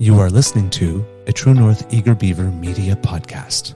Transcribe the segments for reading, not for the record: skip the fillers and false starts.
You are listening to a True North Eager Beaver media podcast.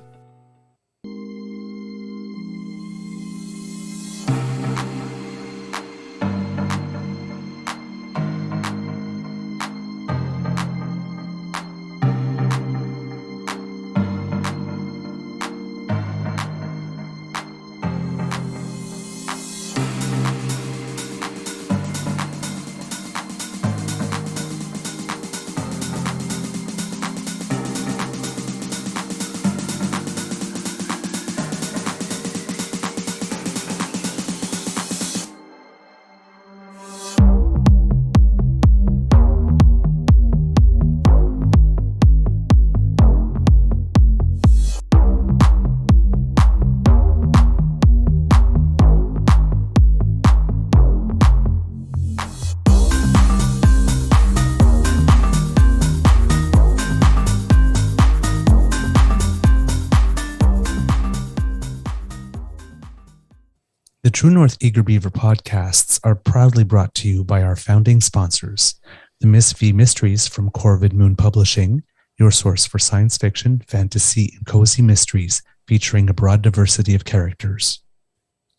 The True North Eager Beaver podcasts are proudly brought to you by our founding sponsors, the Miss V Mysteries from Corvid Moon Publishing, your source for science fiction, fantasy, and cozy mysteries featuring a broad diversity of characters.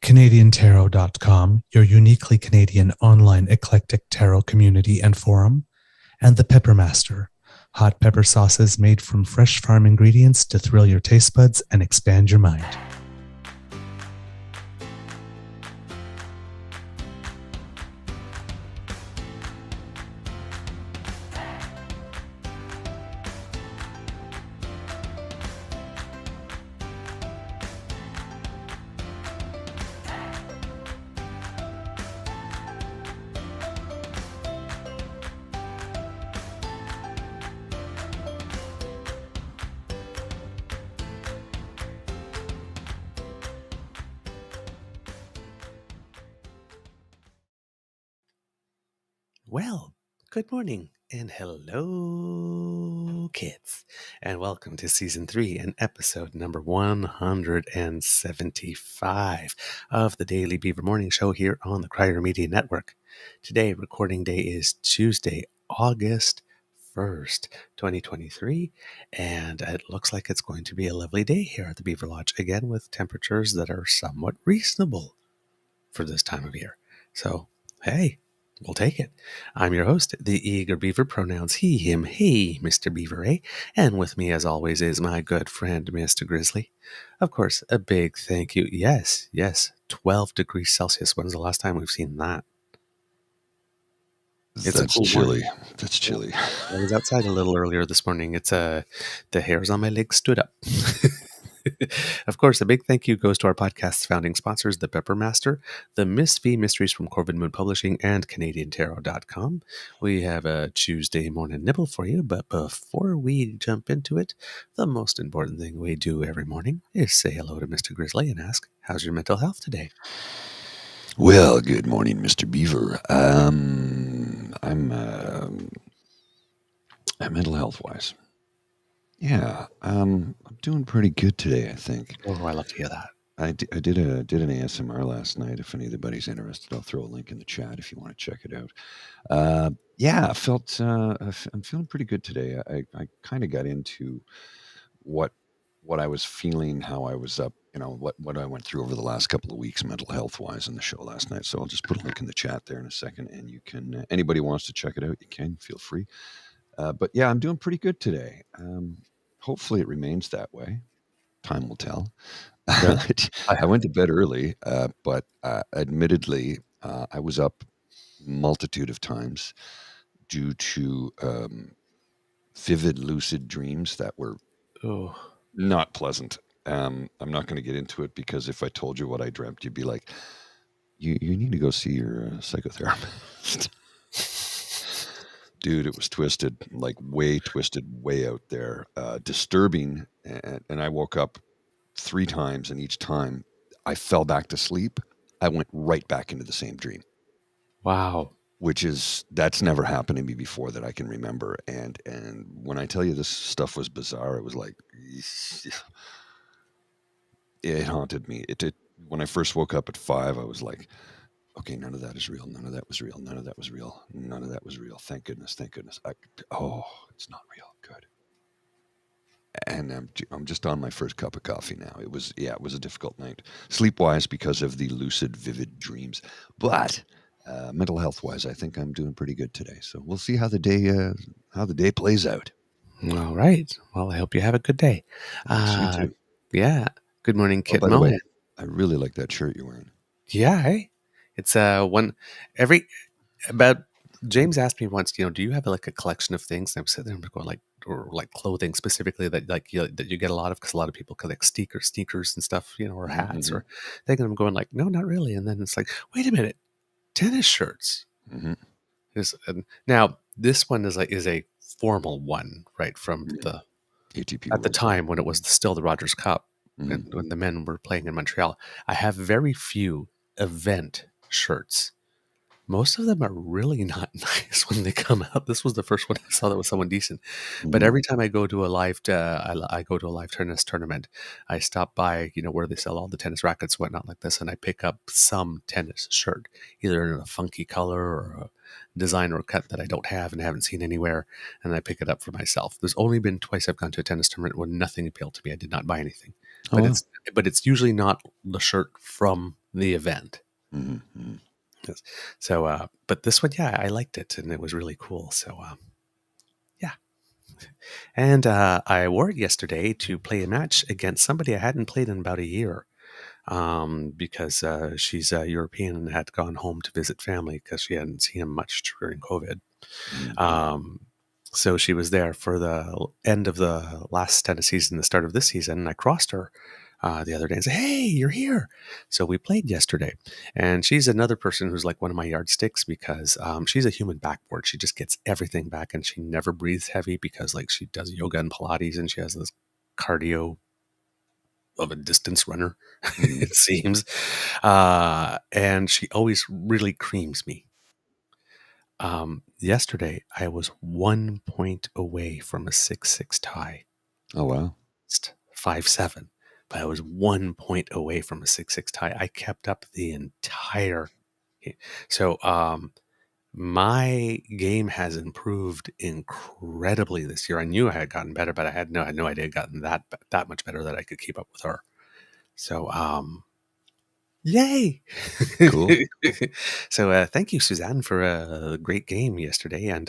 CanadianTarot.com, your uniquely Canadian online eclectic tarot community and forum, and The Pepper Master, hot pepper sauces made from fresh farm ingredients to thrill your taste buds and expand your mind. Well, good morning and hello, kids, and welcome to Season 3 and episode number 175 of the Daily Beaver Morning Show here on the Crier Media Network. Today, recording day is Tuesday, August 1st, 2023, and it looks like it's going to be a lovely day here at the Beaver Lodge, again with temperatures that are somewhat reasonable for this time of year. So, hey, we'll take it. I'm your host, the Eager Beaver, pronouns he, him, hey, Mr. Beaver, eh? And with me, as always, is my good friend, Mr. Grizzly. Of course, a big thank you. Yes, 12 degrees Celsius. When's the last time we've seen that? That's cool chilly. Morning. That's chilly. I was outside a little earlier this morning. It's the hairs on my legs stood up. Of course, a big thank you goes to our podcast's founding sponsors, the Pepper Master, the Miss V Mysteries from Corvid Moon Publishing, and CanadianTarot.com. We have a Tuesday morning nibble for you, but before we jump into it, the most important thing we do every morning is say hello to Mr. Grizzly and ask, how's your mental health today? Well, good morning, Mr. Beaver. I'm mental health-wise. Yeah, I'm doing pretty good today, I think. Oh, I love to hear that. I did an ASMR last night. If anybody's interested, I'll throw a link in the chat if you want to check it out. Yeah, I'm feeling pretty good today. I kind of got into what I was feeling, how I was up, what I went through over the last couple of weeks mental health-wise in the show last night. So I'll just put a link in the chat there in a second, and you can, anybody wants to check it out, you can, feel free. But yeah, I'm doing pretty good today. Hopefully it remains that way. Time will tell. I went to bed early, but admittedly, I was up multitude of times due to vivid lucid dreams that were not pleasant. I'm not going to get into it because if I told you what I dreamt, you'd be like, you need to go see your psychotherapist. Dude, it was twisted, like way twisted, way out there, disturbing. And I woke up 3 times, and each time I fell back to sleep. I went right back into the same dream. Wow. That's never happened to me before that I can remember. And when I tell you this stuff was bizarre, it was like, it haunted me. When I first woke up at 5, I was like, Okay, none of that is real. None of that was real. None of that was real. None of that was real. Thank goodness. Thank goodness. It's not real. Good. And I'm just on my first cup of coffee now. It was a difficult night, sleep wise, because of the lucid, vivid dreams. But mental health wise, I think I'm doing pretty good today. So we'll see how the day plays out. All right. Well, I hope you have a good day. Thanks. You too. Yeah. Good morning, Oh, Kit by the way, Mohan. I really like that shirt you're wearing. Yeah. Hey, it's one every about. James asked me once, do you have like a collection of things? And I'm sitting there going or like clothing specifically that that you get a lot of, because a lot of people collect sneakers and stuff, or hats or things. And I'm going like, no, not really. And then it's like, wait a minute, tennis shirts. Mm-hmm. Now this one is a formal one, right, from the ATP at the World Tour. time when it was still the Rogers Cup, and when the men were playing in Montreal. I have very few event shirts. Most of them are really not nice when they come out. This was the first one I saw that was someone decent. But every time I go to a live, I go to a live tennis tournament, I stop by, where they sell all the tennis rackets, whatnot like this, and I pick up some tennis shirt, either in a funky color or a design or cut that I don't have and haven't seen anywhere, and I pick it up for myself. There's only been twice I've gone to a tennis tournament where nothing appealed to me. I did not buy anything, but it's usually not the shirt from the event. Mm-hmm. Yes. So, but this one, yeah, I liked it, and it was really cool. So, yeah. And I wore it yesterday to play a match against somebody I hadn't played in about a year, because she's European and had gone home to visit family because she hadn't seen him much during COVID. So she was there for the end of the last tennis season, the start of this season, and I crossed her the other day and said, hey, you're here. So we played yesterday, and she's another person who's like one of my yardsticks, because she's a human backboard. She just gets everything back, and she never breathes heavy because like she does yoga and Pilates, and she has this cardio of a distance runner, it seems. And she always really creams me. Yesterday, I was 1 point away from a 6-6 tie. Oh, wow. It's 5-7, but I was 1 point away from a 6-6 tie. I kept up the entire. So, my game has improved incredibly this year. I knew I had gotten better, but I had no idea I'd gotten that much better that I could keep up with her. So, yay! Cool. So thank you, Suzanne, for a great game yesterday, and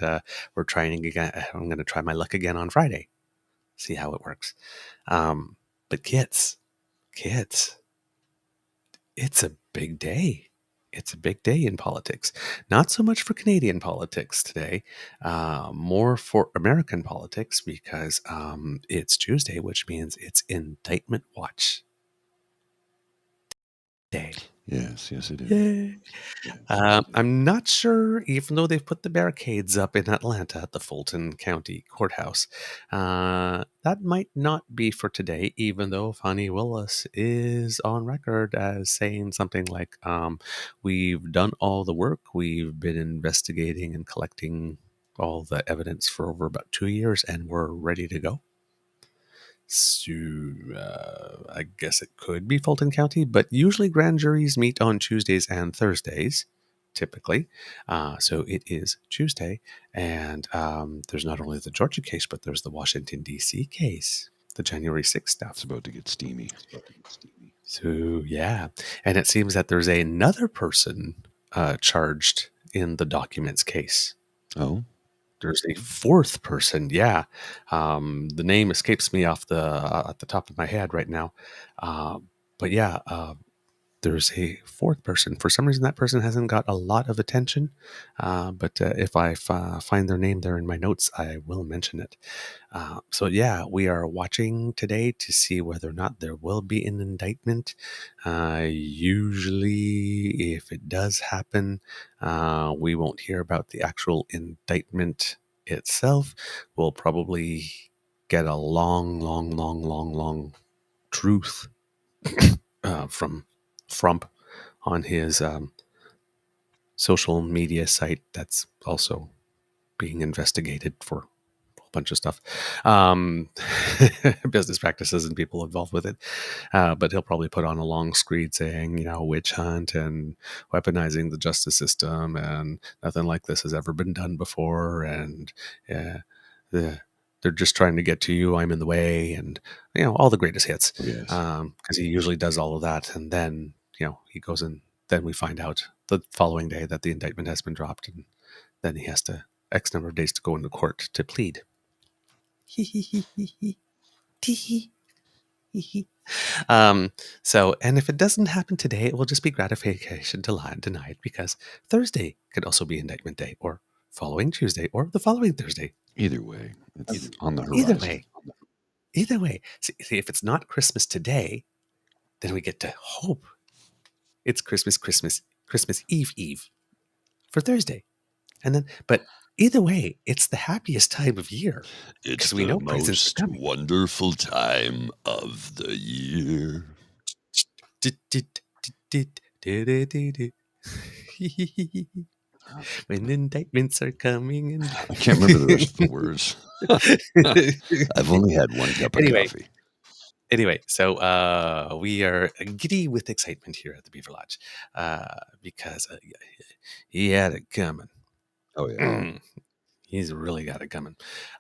we're trying again. I'm going to try my luck again on Friday, see how it works. But kids, it's a big day. It's a big day in politics. Not so much for Canadian politics today, more for American politics, because it's Tuesday, which means it's Indictment Watch Day. Yes, it is. Yay. I'm not sure, even though they've put the barricades up in Atlanta at the Fulton County Courthouse, that might not be for today, even though Fani Willis is on record as saying something like, we've done all the work, we've been investigating and collecting all the evidence for over about 2 years, and we're ready to go. So I guess it could be Fulton County, but usually grand juries meet on Tuesdays and Thursdays, typically. So it is Tuesday, and there's not only the Georgia case, but there's the Washington, D.C. case, the January 6th stuff. It's about to get steamy. So, yeah. And it seems that there's another person charged in the documents case. Oh? There's a fourth person, yeah. The name escapes me off at the top of my head right now, but yeah, there's a fourth person. For some reason, that person hasn't got a lot of attention, but if I find their name there in my notes, I will mention it. So yeah, we are watching today to see whether or not there will be an indictment. Usually, if it does happen, we won't hear about the actual indictment itself. We'll probably get a long truth from Frump on his social media site that's also being investigated for bunch of stuff, business practices and people involved with it. But he'll probably put on a long screed saying, witch hunt and weaponizing the justice system, and nothing like this has ever been done before. And they're just trying to get to you. I'm in the way, and all the greatest hits. Yes. Because he usually does all of that, and then he goes and then we find out the following day that the indictment has been dropped, and then he has to X number of days to go into court to plead. So, and if it doesn't happen today, it will just be gratification denied, because Thursday could also be indictment day, or following Tuesday, or the following Thursday. Either way, it's on the horizon. Either way. See, if it's not Christmas today, then we get to hope it's Christmas Eve for Thursday. And then, but either way, it's the happiest time of year. It's the most wonderful time of the year. When indictments are coming in. I can't remember the rest of the words. I've only had one cup of coffee. Anyway, so we are giddy with excitement here at the Beaver Lodge because he had it coming. Oh, yeah. He's really got it coming.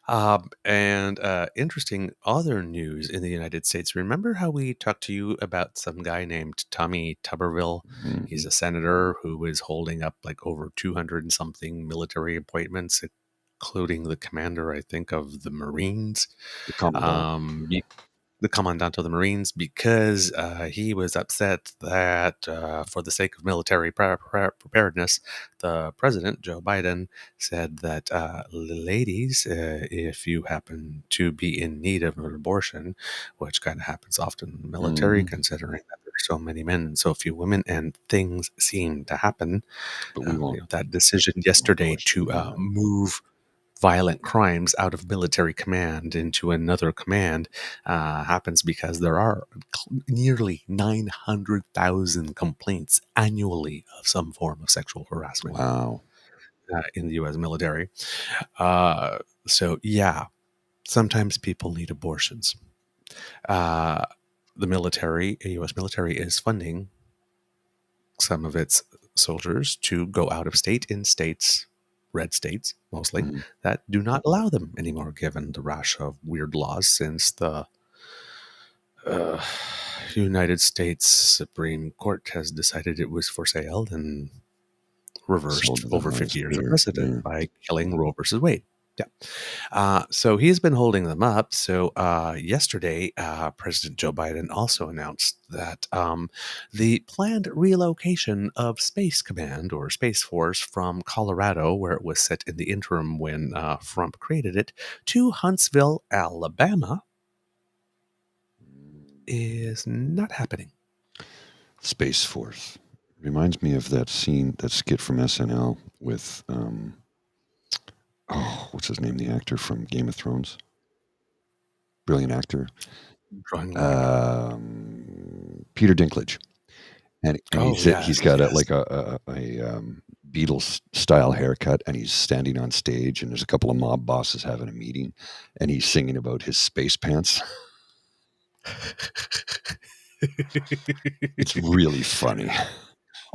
And interesting other news in the United States. Remember how we talked to you about some guy named Tommy Tuberville? Mm-hmm. He's a senator who was holding up like over 200 and something military appointments, including the commander, I think, of the Marines. The commandant. The commandant of the Marines, because he was upset that for the sake of military preparedness, the president, Joe Biden, said that ladies, if you happen to be in need of an abortion, which kind of happens often in the military, considering that there are so many men and so few women, and things seem to happen. But we won't. That decision yesterday to move violent crimes out of military command into another command happens because there are nearly 900,000 complaints annually of some form of sexual harassment. Wow. In the U.S. military. So, yeah, sometimes people need abortions. The military, U.S. military, is funding some of its soldiers to go out of state in states, red states mostly, that do not allow them anymore, given the rash of weird laws since the United States Supreme Court has decided it was for sale and reversed over 50 years of precedent by killing Roe versus Wade. Yeah. So he's been holding them up. So yesterday, President Joe Biden also announced that the planned relocation of Space Command or Space Force from Colorado, where it was set in the interim when Trump created it, to Huntsville, Alabama, is not happening. Space Force reminds me of that skit from SNL with what's his name? The actor from Game of Thrones. Brilliant actor. Peter Dinklage. And he's got a Beatles style haircut, and he's standing on stage, and there's a couple of mob bosses having a meeting, and he's singing about his space pants. It's really funny.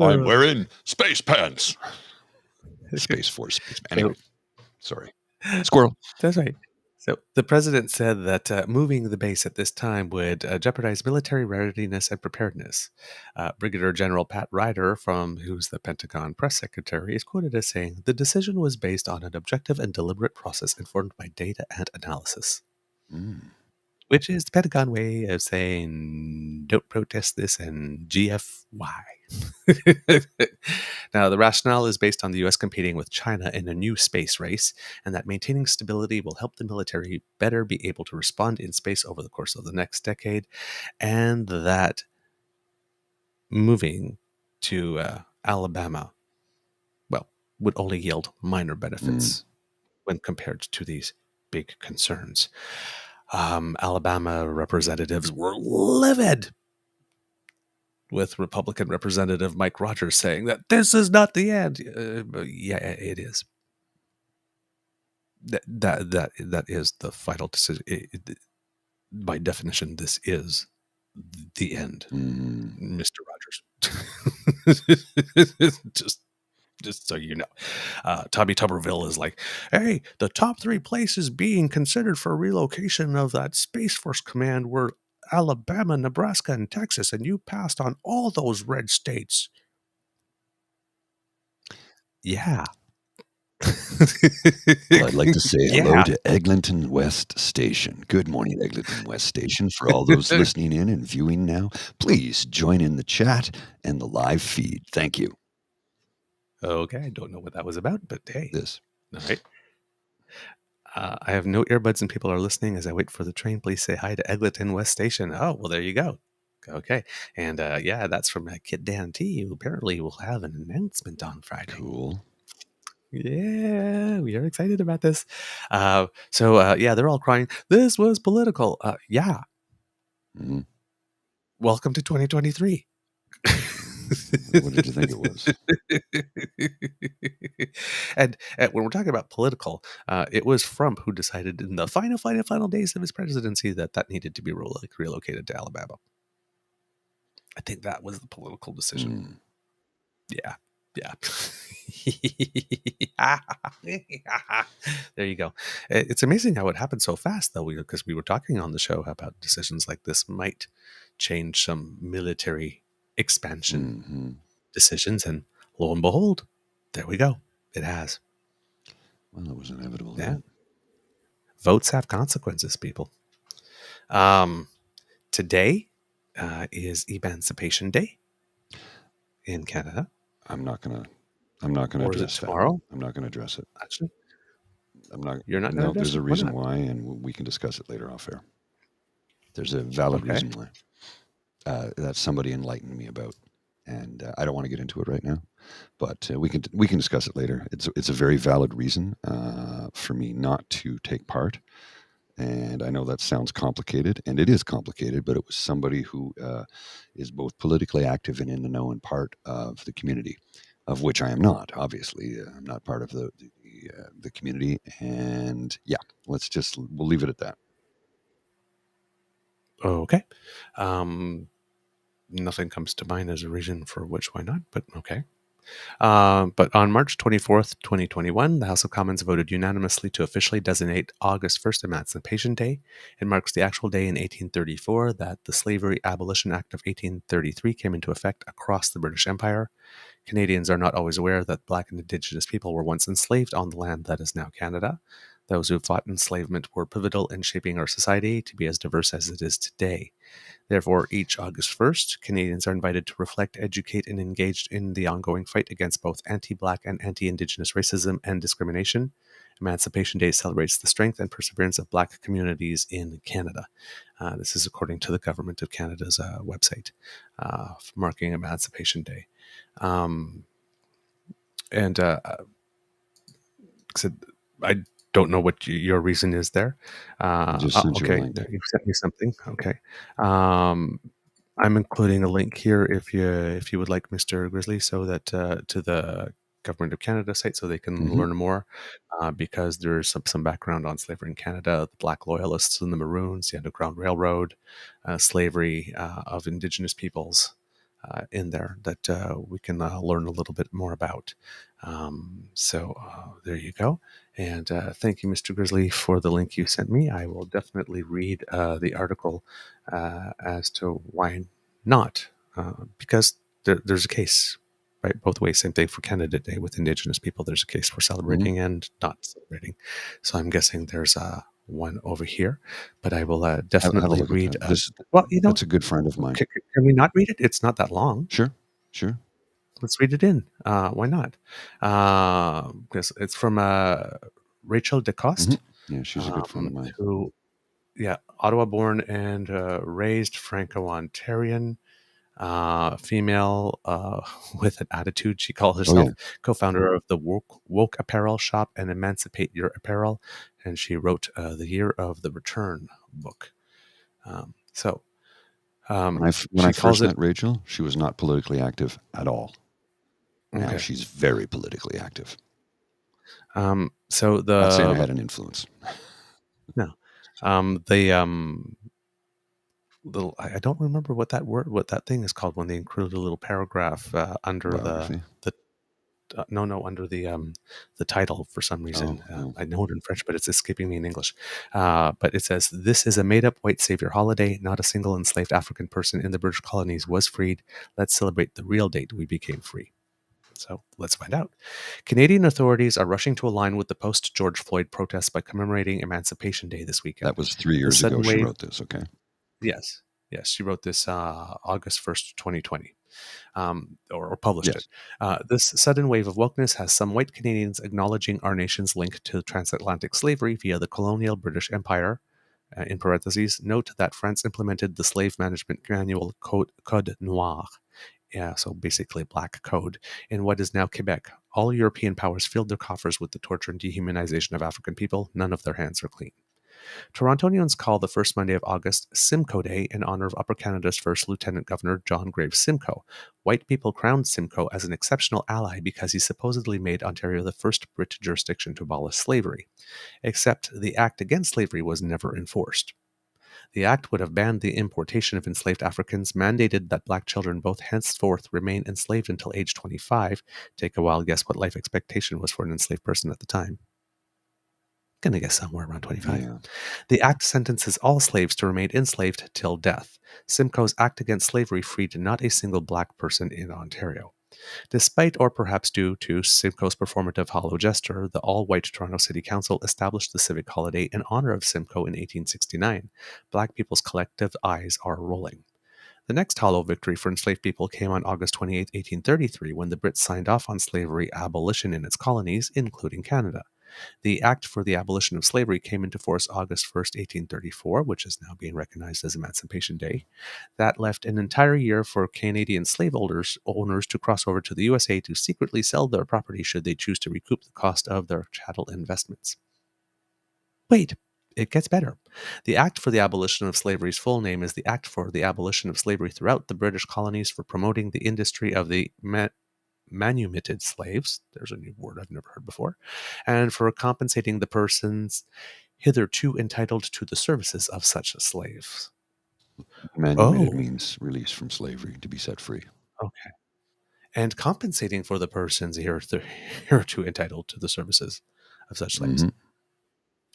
I'm wearing space pants. Space Force. Anyway, sorry. Squirrel. That's right. So the president said that moving the base at this time would jeopardize military readiness and preparedness. Brigadier General Pat Ryder, who's the Pentagon press secretary, is quoted as saying, "The decision was based on an objective and deliberate process informed by data and analysis." Which is the Pentagon way of saying, don't protest this and GFY. Now, the rationale is based on the U.S. competing with China in a new space race, and that maintaining stability will help the military better be able to respond in space over the course of the next decade, and that moving to Alabama, would only yield minor benefits when compared to these big concerns. Alabama representatives were livid, with Republican Representative Mike Rogers saying that this is not the end. Yeah, it is. that is the final decision. By definition, this is the end, Mr. Rogers. Just so you know, Tommy Tuberville is like, hey, the top 3 places being considered for relocation of that Space Force command were Alabama, Nebraska, and Texas, and you passed on all those red states. Yeah. Well, I'd like to say hello Yeah. to Eglinton West Station. Good morning, Eglinton West Station. For all those listening in and viewing now, please join in the chat and the live feed. Thank you. Okay, I don't know what that was about, but hey. This. All right. I have no earbuds and people are listening as I wait for the train. Please say hi to Eglinton West Station. Oh, well, there you go. Okay. And yeah, that's from Kit Dan T, who apparently will have an announcement on Friday. Cool. Yeah, we are excited about this. Yeah, they're all crying. This was political. Yeah. Mm-hmm. Welcome to 2023. What did you think it was? and when we're talking about political, it was Trump who decided in the final days of his presidency that needed to be relocated to Alabama. I think that was the political decision. Yeah. There you go. It's amazing how it happened so fast, though, because we were talking on the show about decisions like this might change some military expansion decisions, and lo and behold, there we go. It has. Well, it was inevitable. Yeah. Votes have consequences, people. Today is Emancipation Day in Canada. I'm not gonna address that. Tomorrow? I'm not gonna address it. Actually, I'm not. You're not. No, there's a reason why, and we can discuss it later off air. There's a valid reason why. That somebody enlightened me about, and I don't want to get into it right now, but we can discuss it later. It's a very valid reason for me not to take part. And I know that sounds complicated, and it is complicated, but it was somebody who is both politically active and in the know and part of the community, of which I am not. Obviously, I'm not part of the community, and yeah, we'll leave it at that. Okay. Nothing comes to mind as a reason for which why not, but okay. But on March 24th, 2021, the House of Commons voted unanimously to officially designate August 1st Emancipation Day. It marks the actual day in 1834 that the Slavery Abolition Act of 1833 came into effect across the British Empire. Canadians are not always aware that Black and Indigenous people were once enslaved on the land that is now Canada. Those who fought enslavement were pivotal in shaping our society to be as diverse as it is today. Therefore, each August 1st, Canadians are invited to reflect, educate, and engage in the ongoing fight against both anti-Black and anti-Indigenous racism and discrimination. Emancipation Day celebrates the strength and perseverance of Black communities in Canada. This is according to the Government of Canada's website, marking Emancipation Day. I don't know what your reason is there. Okay, you sent me something. Okay, I'm including a link here if you would like, Mr. Grizzly, so that to the Government of Canada site, so they can learn more, because there's some background on slavery in Canada, the Black Loyalists and the Maroons, the Underground Railroad, slavery of Indigenous peoples in there that we can learn a little bit more about. There you go. And thank you, Mr. Grizzly, for the link you sent me. I will definitely read the article as to why not, because there's a case, right, both ways. Same thing for Canada Day with Indigenous people. There's a case for celebrating and not celebrating. So I'm guessing there's one over here, but I will definitely read. Well, that's a good friend of mine. Can we not read it? It's not that long. Sure. Let's read it in. Why not? Because it's from Rachel DeCoste. Yeah, she's a good friend of mine. Who, Ottawa-born and raised Franco-Ontarian, female with an attitude, she calls herself, co-founder of the Woke Apparel Shop and Emancipate Your Apparel, and she wrote the Year of the Return book. When I first met Rachel, she was not politically active at all. Now she's very politically active. So Not saying I the had an influence. no, little I don't remember what that thing is called when they include a little paragraph under Biography. the no, under the title for some Oh, reason. oh. I know it in French, but it's escaping me in English. But it says, "This is a made-up white savior holiday. Not a single enslaved African person in the British colonies was freed. Let's celebrate the real date we became free." So let's find out. Canadian authorities are rushing to align with the post-George Floyd protests by commemorating Emancipation Day this weekend. That was 3 The years ago sudden she wave. wrote this, okay? Yes, yes, she wrote this August 1st, 2020. Or published it. Yes. This sudden wave of wokeness has some white Canadians acknowledging our nation's link to transatlantic slavery via the colonial British Empire. In parentheses, note that France implemented the slave management manual Code Noir, yeah, so basically black code, in what is now Quebec. All European powers filled their coffers with the torture and dehumanization of African people. None of their hands are clean. Torontonians call the first Monday of August Simcoe Day in honor of Upper Canada's first Lieutenant Governor John Graves Simcoe. White people crowned Simcoe as an exceptional ally because he supposedly made Ontario the first Brit jurisdiction to abolish slavery. Except the Act Against Slavery was never enforced. The act would have banned the importation of enslaved Africans, mandated that black children both henceforth remain enslaved until age 25. Take a wild guess what life expectation was for an enslaved person at the time. Gonna guess somewhere around 25. Yeah. The act sentences all slaves to remain enslaved till death. Simcoe's Act Against Slavery freed not a single black person in Ontario. Despite or perhaps due to Simcoe's performative hollow gesture, the all-white Toronto City Council established the civic holiday in honor of Simcoe in 1869. Black people's collective eyes are rolling. The next hollow victory for enslaved people came on August 28, 1833, when the Brits signed off on slavery abolition in its colonies, including Canada. The Act for the Abolition of Slavery came into force August 1st, 1834, which is now being recognized as Emancipation Day. That left an entire year for Canadian slaveholders owners to cross over to the USA to secretly sell their property should they choose to recoup the cost of their chattel investments. Wait, it gets better. The Act for the Abolition of Slavery's full name is the Act for the Abolition of Slavery throughout the British colonies for promoting the industry of the manumitted slaves, there's a new word I've never heard before, and for compensating the persons hitherto entitled to the services of such slaves. Manumitted Oh, means release from slavery, to be set free. okay. And compensating for the persons hitherto entitled to the services of such slaves. Mhm.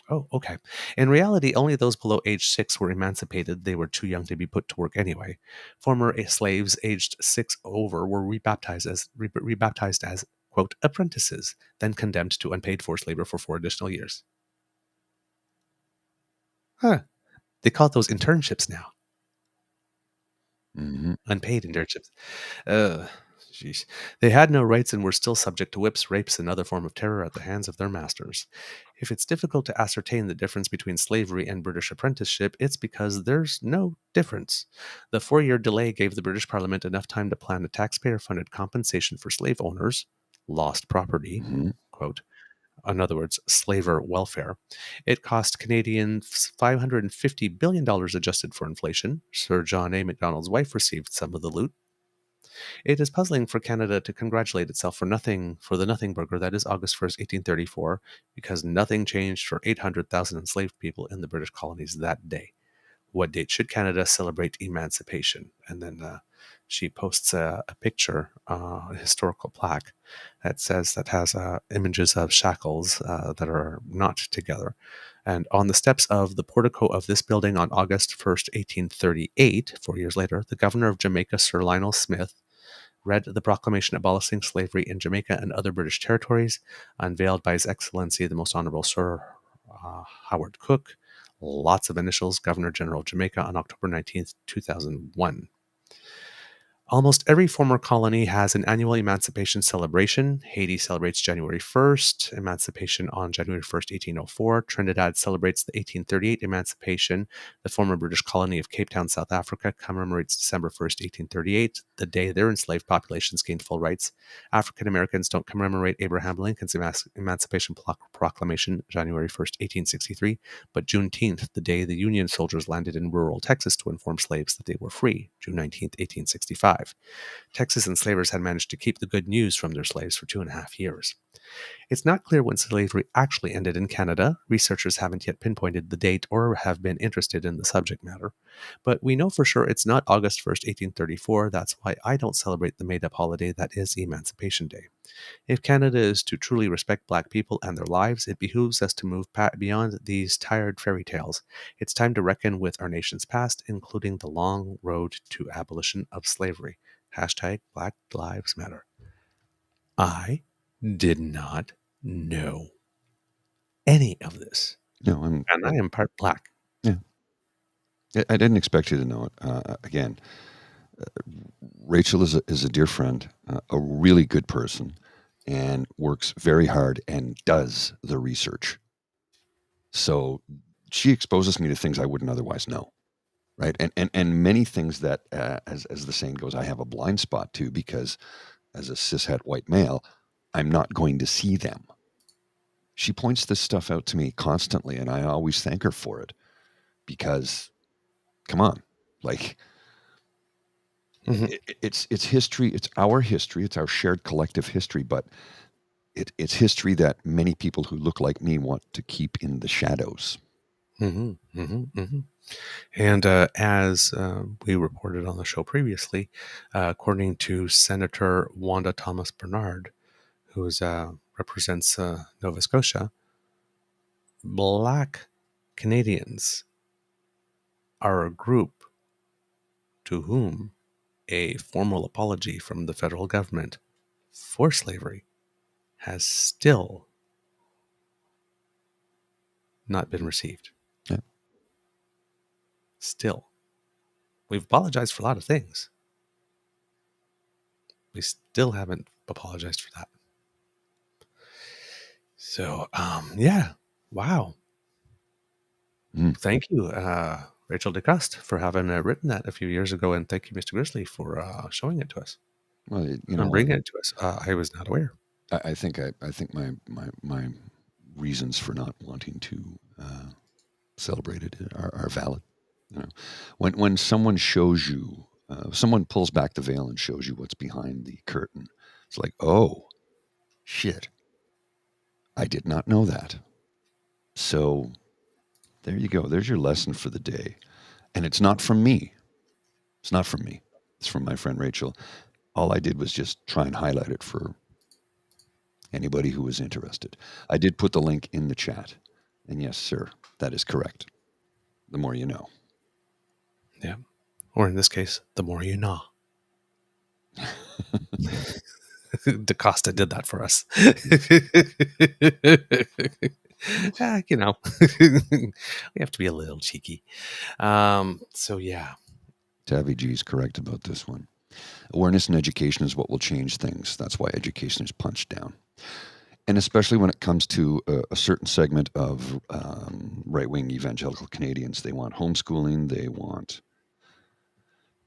Oh, okay. In reality, only those below age 6 were emancipated. They were too young to be put to work anyway. Former slaves aged 6 over were rebaptized as, quote, apprentices, then condemned to unpaid forced labor for 4 additional years. Huh. They call those internships now. Mhm. Unpaid internships. Jeez. They had no rights and were still subject to whips, rapes, and other form of terror at the hands of their masters. If it's difficult to ascertain the difference between slavery and British apprenticeship, it's because there's no difference. The 4-year delay gave the British Parliament enough time to plan a taxpayer-funded compensation for slave owners, lost property, Mhm. quote, in other words, slaver welfare. It cost Canadians $550 billion adjusted for inflation. Sir John A. Macdonald's wife received some of the loot. It is puzzling for Canada to congratulate itself for the nothing burger that is August 1st, 1834, because nothing changed for 800,000 enslaved people in the British colonies that day. What date should Canada celebrate emancipation? And then she posts a picture, a historical plaque that has images of shackles that are not together. And on the steps of the portico of this building on August 1st, 1838, 4 years later, the governor of Jamaica, Sir Lionel Smith, read the proclamation abolishing slavery in Jamaica and other British territories, unveiled by His Excellency the Most Honorable Sir Howard Cook, lots of initials, Governor General of Jamaica, on October 19th, 2001. Almost every former colony has an annual emancipation celebration. Haiti celebrates January 1st, emancipation on January 1st, 1804. Trinidad celebrates the 1838 emancipation. The former British colony of Cape Town, South Africa, commemorates December 1st, 1838, the day their enslaved populations gained full rights. African Americans don't commemorate Abraham Lincoln's Emancipation Proclamation, January 1st, 1863, but Juneteenth, the day the Union soldiers landed in rural Texas to inform slaves that they were free, June 19th, 1865. 1835. Texas enslavers had managed to keep the good news from their slaves for 2.5 years. It's not clear when slavery actually ended in Canada. Researchers haven't yet pinpointed the date or have been interested in the subject matter. But we know for sure it's not August 1st, 1834. That's why I don't celebrate the made-up holiday that is Emancipation Day. If Canada is to truly respect Black people and their lives, it behooves us to move beyond these tired fairy tales. It's time to reckon with our nation's past, including the long road to abolition of slavery. Hashtag Black Lives Matter. I did not know any of this. No, And I am part Black. Yeah. I didn't expect you to know it. Again, Rachel is a dear friend, a really good person, and works very hard and does the research. So she exposes me to things I wouldn't otherwise know, right? And many things that, as the saying goes, I have a blind spot to, because as a cishet white male, I'm not going to see them. She points this stuff out to me constantly, and I always thank her for it, because, come on, like, it's history, it's our shared collective history, but it's history that many people who look like me want to keep in the shadows. And as we reported on the show previously, according to Senator Wanda Thomas Bernard, who represents Nova Scotia, Black Canadians are a group to whom a formal apology from the federal government for slavery has still not been received. Yeah. Still. We've apologized for a lot of things. We still haven't apologized for that. So, yeah. Wow. Thank you, Rachel DeCoste, for having written that a few years ago, and thank you, Mr. Grizzly, for showing it to us. Well, And bringing it to us. I was not aware. I think my reasons for not wanting to celebrate it are valid. When someone shows you, someone pulls back the veil and shows you what's behind the curtain, it's like, oh, shit, I did not know that. So there you go. There's your lesson for the day. And it's not from me. It's not from me. It's from my friend Rachel. All I did was just try and highlight it for anybody who was interested. I did put the link in the chat. And yes, sir, that is correct. The more you know. Yeah. Or in this case, the more you know. DaCosta did that for us. We have to be a little cheeky. So, yeah. Tavi G is correct about this one. Awareness and education is what will change things. That's why education is punched down. And especially when it comes to a certain segment of right-wing evangelical Canadians, they want homeschooling. They want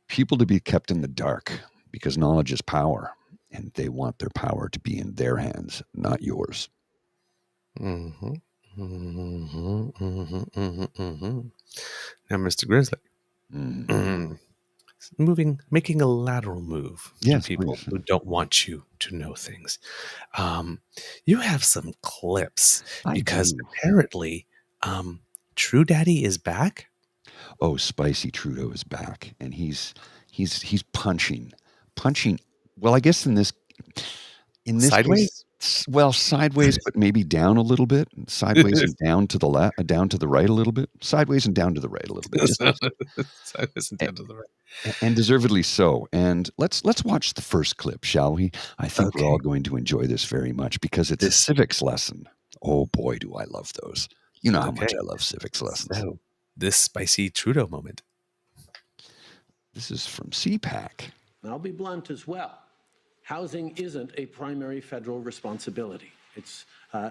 people to be kept in the dark because knowledge is power, and they want their power to be in their hands, not yours. Now, Mr. Grizzly, making a lateral move to people who don't want you to know things. You have some clips because apparently True Daddy is back. Oh, Spicy Trudeau is back, and he's punching. Well, I guess in this sideways. Case, well, sideways, but maybe down a little bit. Sideways and down to the left, down to the right a little bit. Sideways and down to the right a little bit. Sideways and down to the right, and deservedly so. And let's watch the first clip, shall we? I think we're all going to enjoy this very much because it's a civics lesson. Oh boy, do I love those! You know how much I love civics lessons. So, this Spicy Trudeau moment. This is from CPAC. I'll be blunt as well. Housing isn't a primary federal responsibility. It's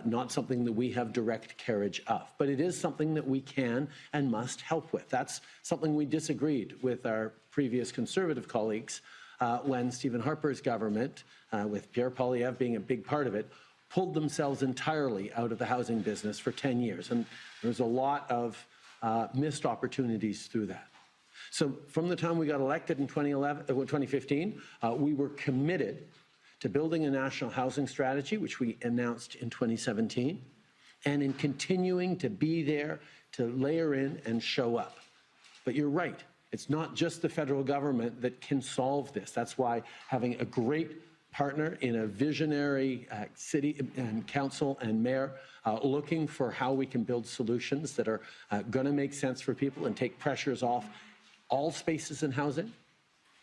not something that we have direct carriage of, but it is something that we can and must help with. That's something we disagreed with our previous Conservative colleagues when Stephen Harper's government, with Pierre Poilievre being a big part of it, pulled themselves entirely out of the housing business for 10 years. And there's a lot of missed opportunities through that. So from the time we got elected in 2015, we were committed to building a national housing strategy, which we announced in 2017, and in continuing to be there to layer in and show up. But you're right, it's not just the federal government that can solve this. That's why having a great partner in a visionary city and council and mayor looking for how we can build solutions that are going to make sense for people and take pressures off all spaces in housing.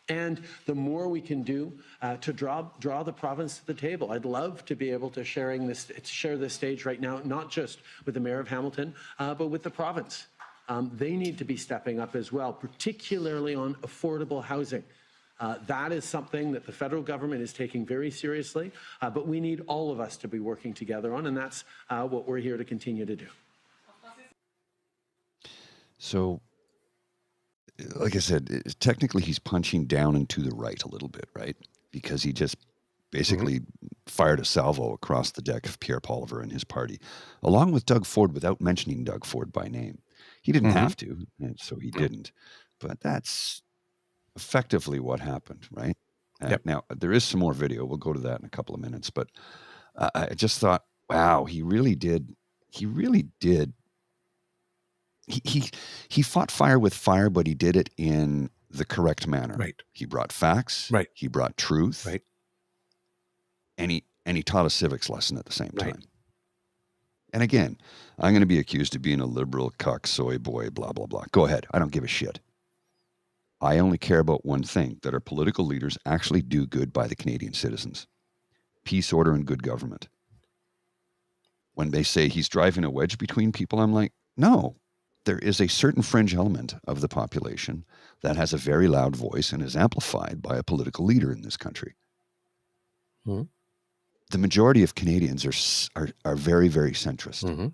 And the more we can do to draw the province to the table. I'd love to be able to share this stage right now, not just with the Mayor of Hamilton, but with the province. They need to be stepping up as well, particularly on affordable housing. That is something that the federal government is taking very seriously, but we need all of us to be working together on, and that's what we're here to continue to do. So, like I said, technically he's punching down and to the right a little bit, right? Because he just basically fired a salvo across the deck of Pierre Poilievre and his party, along with Doug Ford, without mentioning Doug Ford by name. He didn't have to, and so he didn't. But that's effectively what happened, right? Yep. Now, there is some more video. We'll go to that in a couple of minutes. But I just thought, wow, he really did. He fought fire with fire, but he did it in the correct manner. Right. He brought facts. Right. He brought truth. Right. And he taught a civics lesson at the same time. Right. And again, I'm going to be accused of being a liberal cuck, soy boy, blah, blah, blah. Go ahead. I don't give a shit. I only care about one thing, that our political leaders actually do good by the Canadian citizens. Peace, order, and good government. When they say he's driving a wedge between people, I'm like, no. There is a certain fringe element of the population that has a very loud voice and is amplified by a political leader in this country. The majority of Canadians are very, very centrist.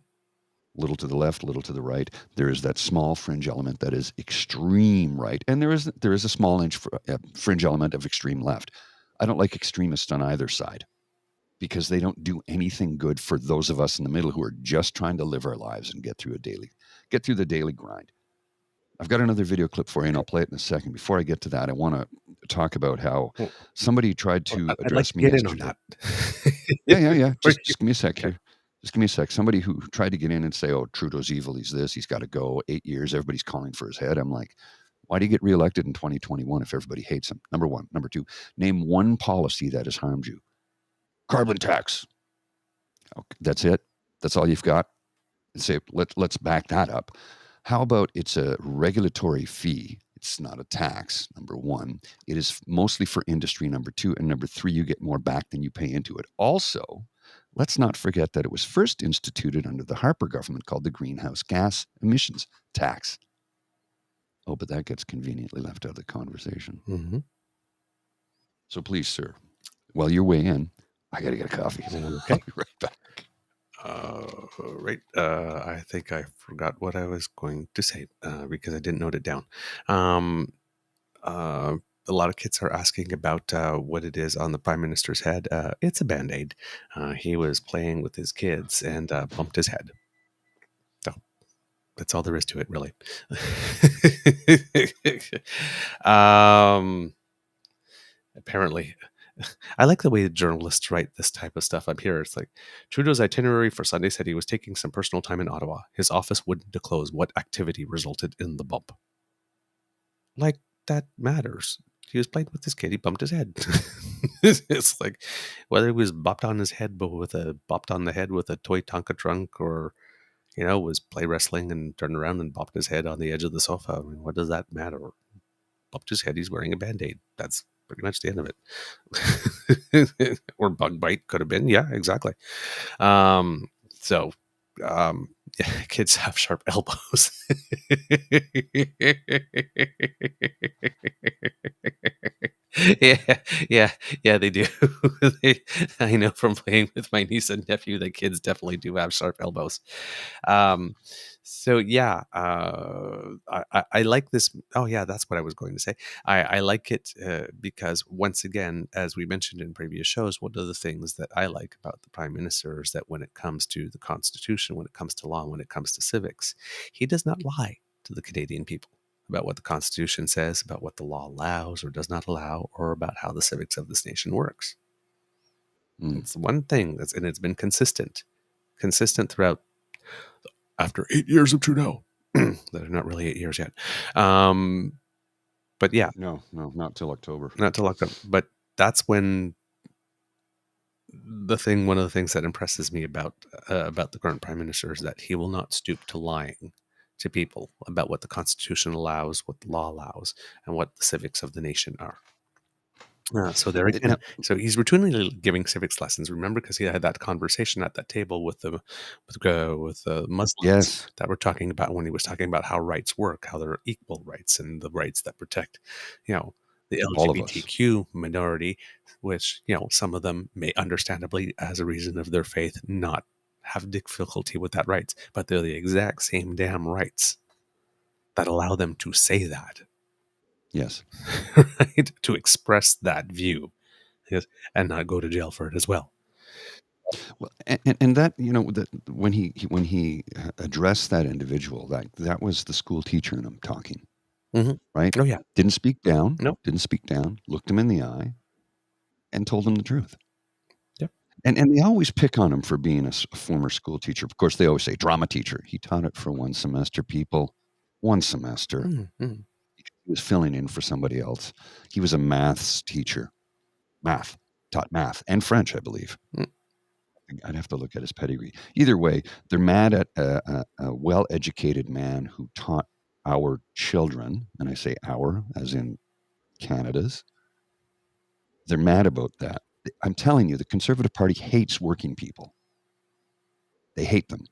Little to the left, little to the right. There is that small fringe element that is extreme right, and there is a small fringe element of extreme left. I don't like extremists on either side because they don't do anything good for those of us in the middle who are just trying to live our lives and get through the daily grind. I've got another video clip for you, and I'll play it in a second. Before I get to that, I want to talk about how somebody tried to address me yesterday. I'd like to get in on that. Yeah. Just give me a sec here. Just give me a sec. Somebody who tried to get in and say, oh, Trudeau's evil, he's this, he's got to go, 8 years, everybody's calling for his head. I'm like, why do you get reelected in 2021 if everybody hates him? Number one. Number two, name one policy that has harmed you. Carbon tax. Okay, that's it. That's all you've got. And say, let's back that up. How about it's a regulatory fee? It's not a tax, number one. It is mostly for industry, number two. And number three, you get more back than you pay into it. Also, let's not forget that it was first instituted under the Harper government called the Greenhouse Gas Emissions Tax. Oh, but that gets conveniently left out of the conversation. So please, sir, while you're way in, I got to get a coffee. Okay. I'll be right back. I think I forgot what I was going to say because I didn't note it down. A lot of kids are asking about what it is on the Prime Minister's head. It's a Band-Aid. He was playing with his kids and bumped his head. So that's all there is to it, really. Apparently, I like the way the journalists write this type of stuff up here. It's like, Trudeau's itinerary for Sunday said he was taking some personal time in Ottawa. His office wouldn't disclose what activity resulted in the bump. Like, that matters. He was playing with his kid. He bumped his head. It's like, whether he was bopped on his head, but bopped on the head with a toy Tonka trunk, or, was play wrestling and turned around and bopped his head on the edge of the sofa. I mean, what does that matter? Bumped his head. He's wearing a Band-Aid. That's pretty much the end of it. Or bug bite could have been. Yeah, exactly. Kids have sharp elbows. Yeah, they do. I know from playing with my niece and nephew that kids definitely do have sharp elbows. I like this. Oh yeah, that's what I was going to say. I like it because, once again, as we mentioned in previous shows, one of the things that I like about the Prime Minister is that when it comes to the Constitution, when it comes to law, when it comes to civics, he does not lie to the Canadian people. about what the Constitution says, about what the law allows or does not allow, or about how the civics of this nation works. It's one thing and it's been consistent throughout after 8 years of Trudeau. That are not really 8 years yet. But yeah. No, not till October. Not till October. But that's when one of the things that impresses me about the current Prime Minister is that he will not stoop to lying to people about what the Constitution allows, what the law allows, and what the civics of the nation are. So there again, so he's routinely giving civics lessons. Remember, because he had that conversation at that table with the Muslims that were talking about when he was talking about how rights work, how there are equal rights and the rights that protect, the LGBTQ minority, which some of them may understandably, as a reason of their faith, not have difficulty with that rights, but they're the exact same damn rights that allow them to say that. Yes. Right? To express that view, yes, and not go to jail for it as well. Well, and that that when he addressed that individual, that was the school teacher in him talking, right? Oh yeah, didn't speak down. No, didn't speak down. Looked him in the eye, and told him the truth. Yep. And they always pick on him for being a former school teacher. Of course, they always say drama teacher. He taught it for one semester. People, one semester. Mm-hmm. He was filling in for somebody else. He was a maths teacher. Taught math and French, I believe. I'd have to look at his pedigree. Either way, they're mad at a well-educated man who taught our children, and I say our as in Canada's. They're mad about that. I'm telling you, the Conservative Party hates working people. They hate them.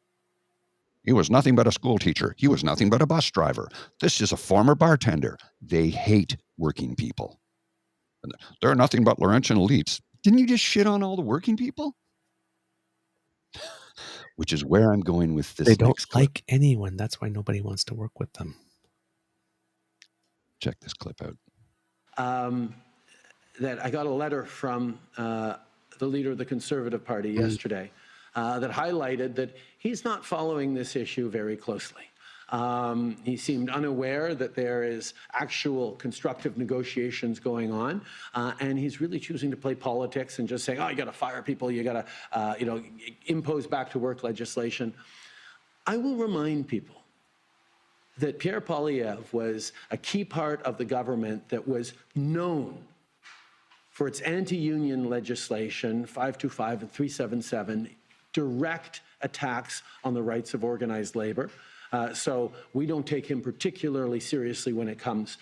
He was nothing but a school teacher. He was nothing but a bus driver. This is a former bartender. They hate working people. They're nothing but Laurentian elites. Didn't you just shit on all the working people? Which is where I'm going with this. They don't like anyone. That's why nobody wants to work with them. Check this clip out. That I got a letter from the leader of the Conservative Party yesterday that highlighted that he's not following this issue very closely. He seemed unaware that there is actual constructive negotiations going on, and he's really choosing to play politics and just saying, "Oh, you got to fire people, you got to, impose back to work legislation." I will remind people that Pierre Poilievre was a key part of the government that was known for its anti-union legislation, 525 and 377, direct attacks on the rights of organized labor. So we don't take him particularly seriously when it comes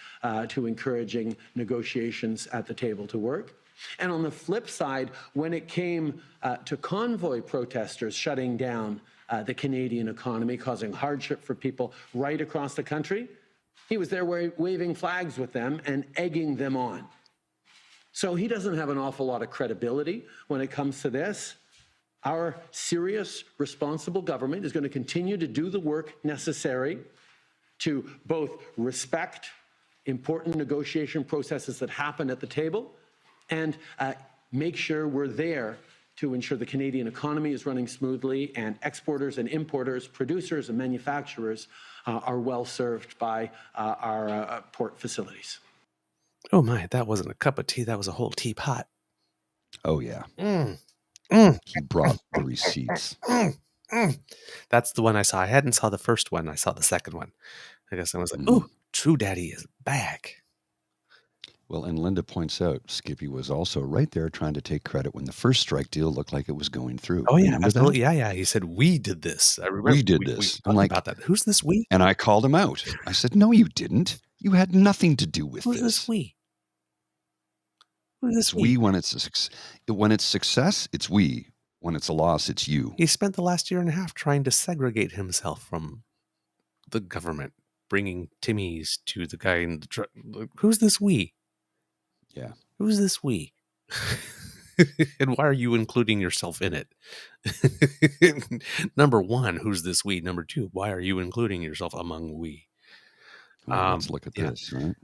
to encouraging negotiations at the table to work. And on the flip side, when it came to convoy protesters shutting down the Canadian economy, causing hardship for people right across the country, he was there waving flags with them and egging them on. So he doesn't have an awful lot of credibility when it comes to this. Our serious, responsible government is going to continue to do the work necessary to both respect important negotiation processes that happen at the table and make sure we're there to ensure the Canadian economy is running smoothly and exporters and importers, producers and manufacturers are well served by our port facilities. Oh my, that wasn't a cup of tea. That was a whole teapot. Oh, yeah. He brought the receipts. That's the one I saw. I hadn't saw the first one. I saw the second one. I guess I was like, "Oh, True Daddy is back." Well, and Linda points out Skippy was also right there trying to take credit when the first strike deal looked like it was going through. Oh, yeah, absolutely. Yeah. He said, "We did this." I remember we did this. I'm like, about that. Who's this we? And I called him out. I said, "No, you didn't. You had nothing to do with Who's this we? Who's this we? When it's success, it's we. When it's a loss, it's you. He spent the last year and a half trying to segregate himself from the government, bringing Timmy's to the guy in the truck. Who's this we? Yeah. Who's this we? And why are you including yourself in it? Number one, who's this we? Number two, why are you including yourself among we? Well, let's look at this, right?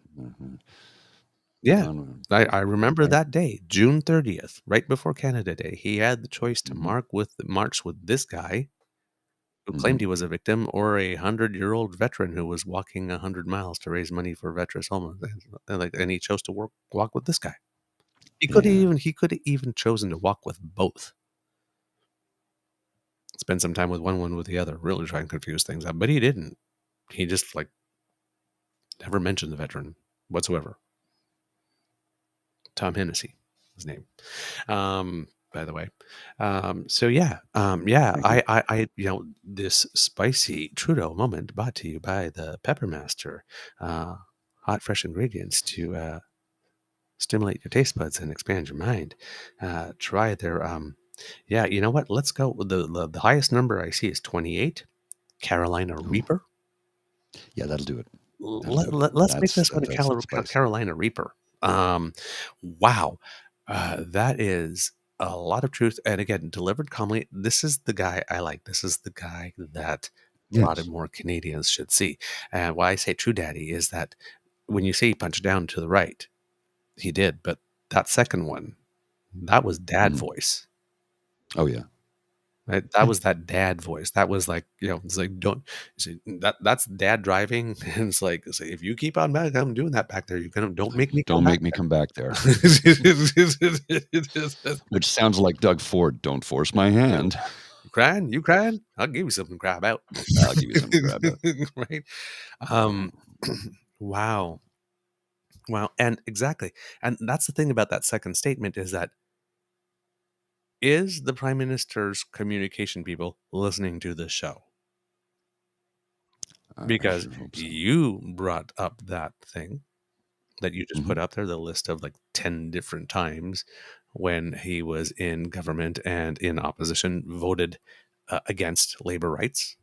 Yeah, I remember that day, June 30th, right before Canada Day. He had the choice to march with this guy who claimed he was a victim, or a 100-year-old veteran who was walking 100 miles to raise money for veterans home, and he chose to walk with this guy. He could have even chosen to walk with both. Spend some time with one with the other, really try and confuse things up, but he didn't. He just never mentioned the veteran whatsoever. Tom Hennessy, his name. By the way. This spicy Trudeau moment brought to you by the Peppermaster, hot, fresh ingredients to stimulate your taste buds and expand your mind. Try their, you know what? Let's go. The highest number I see is 28, Carolina Reaper. Yeah, that'll do it. Let's make this one a Carolina Reaper. Wow. That is a lot of truth. And again, delivered calmly. This is the guy I like. This is the guy that a lot of more Canadians should see. And why I say true daddy is that when you say he punched down to the right, he did. But that second one, that was dad voice. Oh, yeah. Right? That was that dad voice. That was it's like, that's dad driving. And it's like, if you keep on back, I'm doing that back there. Don't make me come back there. Which sounds like Doug Ford. Don't force my hand. You crying? I'll give you something to cry about. I'll give you something to cry about. Right? Wow. And exactly. And that's the thing about that second statement is that, is the Prime Minister's communication people listening to this show? Because you brought up that thing that you just put up there, the list of 10 different times when he was in government and in opposition voted against labor rights.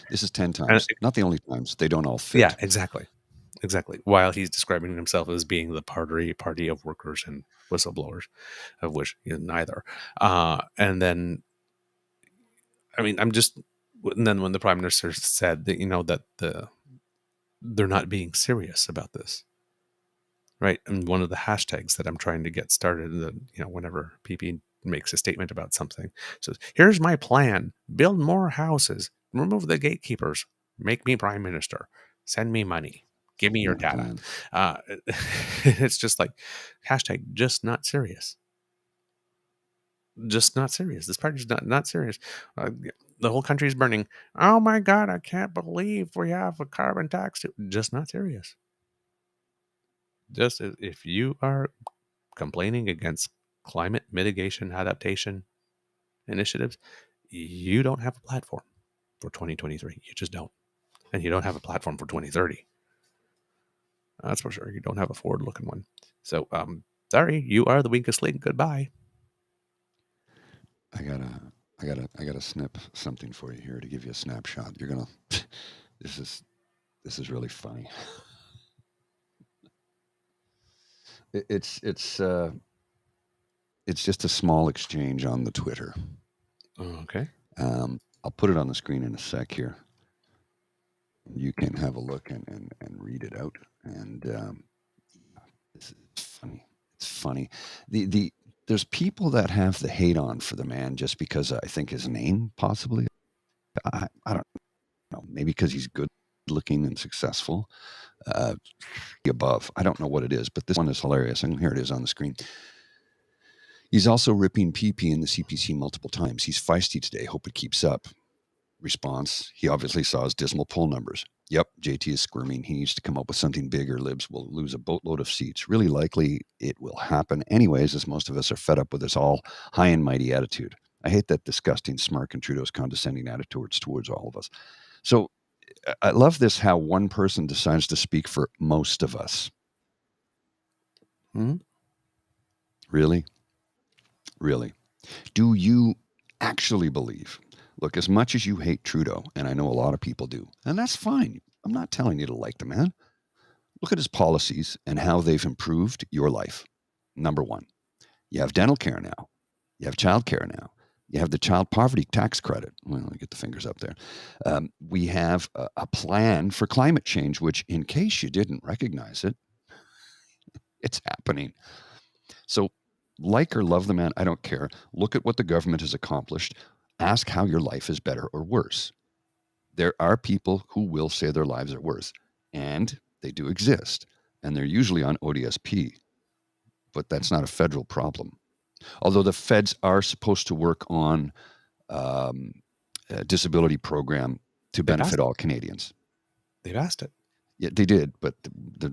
This is 10 times. Not the only times. They don't all fit. Yeah, exactly. While he's describing himself as being the party of workers and whistleblowers, of which neither. And then, and then when the Prime Minister said that, that they're not being serious about this, right? And one of the hashtags that I'm trying to get started, whenever PP makes a statement about something, says, "Here's my plan: build more houses, remove the gatekeepers, make me Prime Minister, send me money, give me your data." It's just hashtag just not serious. Just not serious. This party's not serious. The whole country is burning. Oh my God, I can't believe we have a carbon tax. Just not serious. Just if you are complaining against climate mitigation adaptation initiatives, you don't have a platform for 2023. You just don't. And you don't have a platform for 2030. That's for sure. You don't have a forward-looking one. So, sorry, you are the weakest link. Goodbye. I gotta snip something for you here to give you a snapshot. You're gonna. This is really funny. It's just a small exchange on the Twitter. Okay. I'll put it on the screen in a sec here. You can have a look and read it out. And this is funny. It's funny. There's people that have the hate on for the man just because I think his name possibly. I don't know. Maybe because he's good looking and successful. Above. I don't know what it is, but this one is hilarious. And here it is on the screen. He's also ripping PP in the CPC multiple times. He's feisty today. Hope it keeps up. Response: he obviously saw his dismal poll numbers. Yep, JT is squirming. He needs to come up with something big or Libs will lose a boatload of seats. Really likely it will happen anyways, as most of us are fed up with this all high and mighty attitude. I hate that disgusting smirk and Trudeau's condescending attitudes towards all of us. So I love this, how one person decides to speak for most of us. Really? Really? Do you actually believe? Look, as much as you hate Trudeau, and I know a lot of people do, and that's fine. I'm not telling you to like the man. Look at his policies and how they've improved your life. Number one, you have dental care now. You have child care now. You have the child poverty tax credit. Well, let me get the fingers up there. We have a plan for climate change, which, in case you didn't recognize it, it's happening. So, like or love the man, I don't care. Look at what the government has accomplished. Ask how your life is better or worse. There are people who will say their lives are worse, and they do exist, and they're usually on ODSP, but that's not a federal problem. Although the feds are supposed to work on a disability program to benefit all Canadians. They've asked it. Yeah, they did, but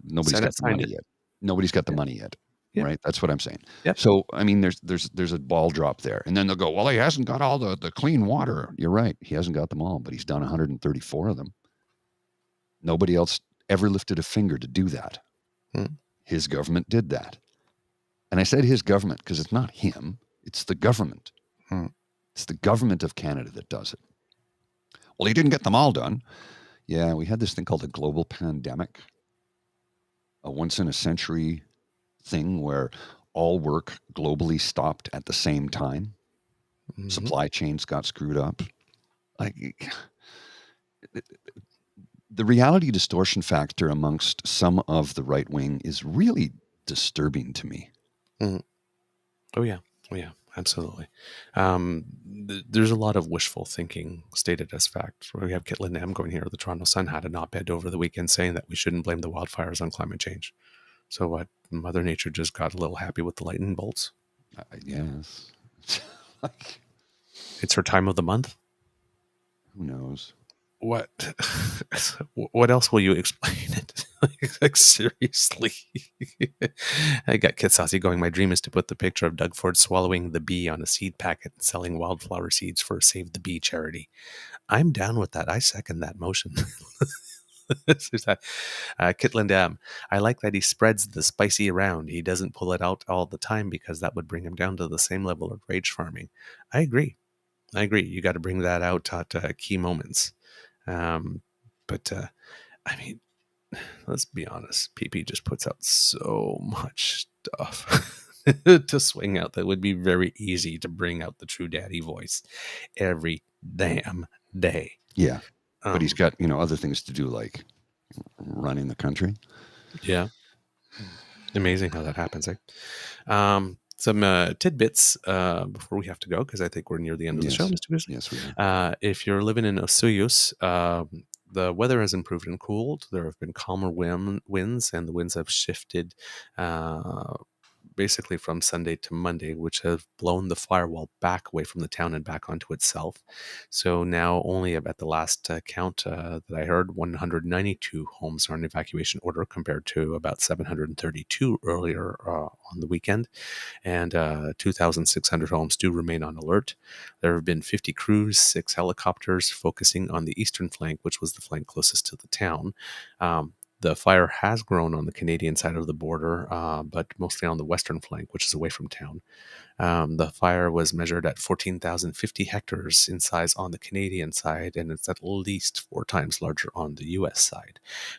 nobody's Senate got the signed money it. yet. Nobody's got the money yet, Yeah. right? That's what I'm saying. Yep. So, I mean, there's a ball drop there. And then they'll go, well, he hasn't got all the clean water. You're right. He hasn't got them all, but he's done 134 of them. Nobody else ever lifted a finger to do that. His government did that. And I said his government because it's not him. It's the government. It's the government of Canada that does it. Well, he didn't get them all done. Yeah, we had this thing called a global pandemic, a once-in-a-century thing where all work globally stopped at the same time. Supply chains got screwed up. Like, the reality distortion factor amongst some of the right wing is really disturbing to me. Oh yeah, absolutely. There's a lot of wishful thinking stated as fact. We have Kitland M going here. The Toronto Sun had an op-ed over the weekend saying that we shouldn't blame the wildfires on climate change. So what? Mother Nature just got a little happy with the lightning bolts. Yes. It's her time of the month. Who knows? What else will you explain it? Like seriously. I got Kit Saucy going. My dream is to put the picture of Doug Ford swallowing the bee on a seed packet and selling wildflower seeds for a Save the Bee charity. I'm down with that. I second that motion. Kitland M. I like that he spreads the spicy around. He doesn't pull it out all the time because that would bring him down to the same level of rage farming. I agree. You got to bring that out at key moments. But I mean, let's be honest. PP just puts out so much stuff to swing out that would be very easy to bring out the true daddy voice every damn day. Yeah, but he's got other things to do, like running the country. Yeah, amazing how that happens. Some tidbits before we have to go, because I think we're near the end of the show, Mr. Goose. Yes, we are. If you're living in Osoyoos, the weather has improved and cooled. There have been calmer winds, and the winds have shifted basically from Sunday to Monday, which have blown the firewall back away from the town and back onto itself. So now only at the last count that I heard, 192 homes are in evacuation order compared to about 732 earlier on the weekend. And 2,600 homes do remain on alert. There have been 50 crews, 6 helicopters focusing on the eastern flank, which was the flank closest to the town. The fire has grown on the Canadian side of the border, but mostly on the western flank, which is away from town. The fire was measured at 14,050 hectares in size on the Canadian side, and it's at least 4 times larger on the U.S. side,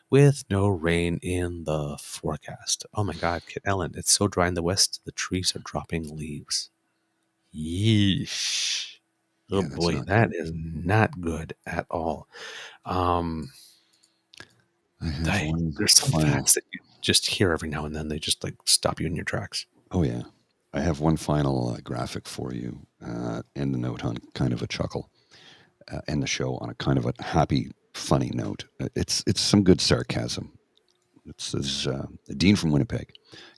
with no rain in the forecast. Oh my God, Kit Ellen, it's so dry in the west, the trees are dropping leaves. Yeesh. Oh boy, that is not good at all. There's some facts that you just hear every now and then. They just like stop you in your tracks. Oh yeah, I have one final graphic for you. End the note on kind of a chuckle. End the show on a kind of a happy, funny note. It's some good sarcasm. It's this Dean from Winnipeg.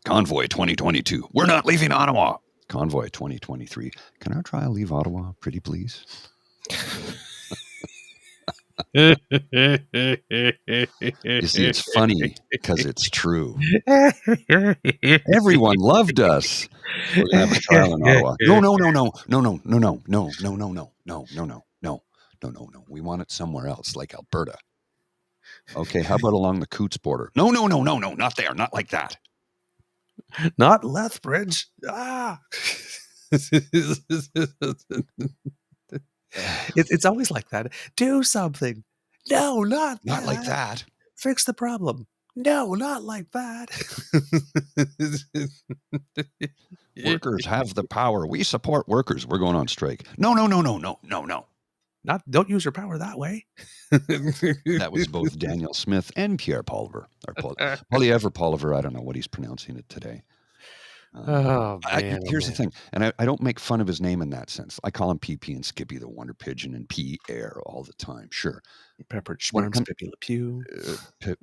Convoy 2022. We're not leaving Ottawa. Convoy 2023. Can our trial leave Ottawa, pretty please? You see, it's funny because it's true. Everyone loved us. We're gonna have a trial in Ottawa. No. We want it somewhere else, like Alberta. Okay, how about along the Coots border? No, not there, not like that. Not Lethbridge. It's always like that. Do something. No, not like that. Fix the problem. No, not like that. Workers have the power. We support workers. We're going on strike. No. Don't use your power that way. That was both Daniel Smith and Pierre Poilievre. Or Poilievre. I don't know what he's pronouncing it today. Oh man, oh Here's the man. thing, and I don't make fun of his name in that sense. I call him PP and Skippy the Wonder Pigeon and Pierre all the time. Sure, Peppered when it Schmarms, comes Pippi Le Pew,